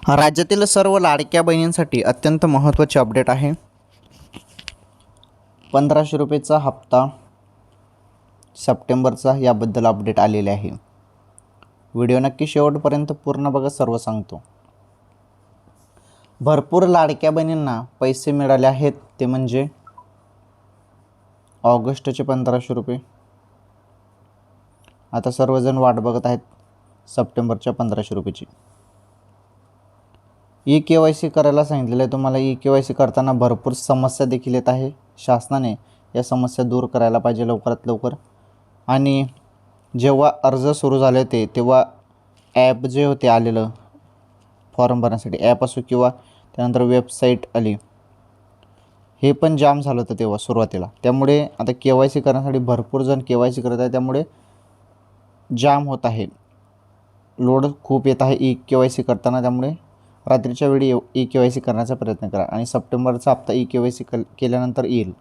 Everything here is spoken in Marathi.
राज्यातील सर्व लाडक्या बहिणींसाठी अत्यंत महत्त्वाचे अपडेट आहे. 1500 रुपयेचा हप्ता सप्टेंबरचा याबद्दल अपडेट आलेले आहे. व्हिडिओ नक्की शेवटपर्यंत पूर्ण बघा, सर्व सांगतो. भरपूर लाडक्या बहिणींना पैसे मिळाले आहेत, ते म्हणजे ऑगस्टचे 1500 रुपये. आता सर्वजण वाट बघत आहेत सप्टेंबरच्या 1500 रुपयेची. KYC करायला सांगितलेलं आहे तुम्हाला. KYC करताना भरपूर समस्या देखील येत आहे. शासनाने या समस्या दूर करायला पाहिजे लवकरात लवकर. आणि जेव्हा अर्ज सुरू झाले होते तेव्हा ॲप जे होते आलेलं फॉर्म भरण्यासाठी, ॲप असो किंवा त्यानंतर वेबसाईट आली, हे पण जाम झालं होतं तेव्हा सुरुवातीला. त्यामुळे आता KYC करण्यासाठी भरपूर जण KYC करत आहे, त्यामुळे जाम होत आहे. लोड खूप येत आहे KYC करताना. त्यामुळे रात्रीच्या वेळी KYC करण्याचा प्रयत्न करा आणि सप्टेंबरचा हप्ता KYC केल्यानंतर येईल.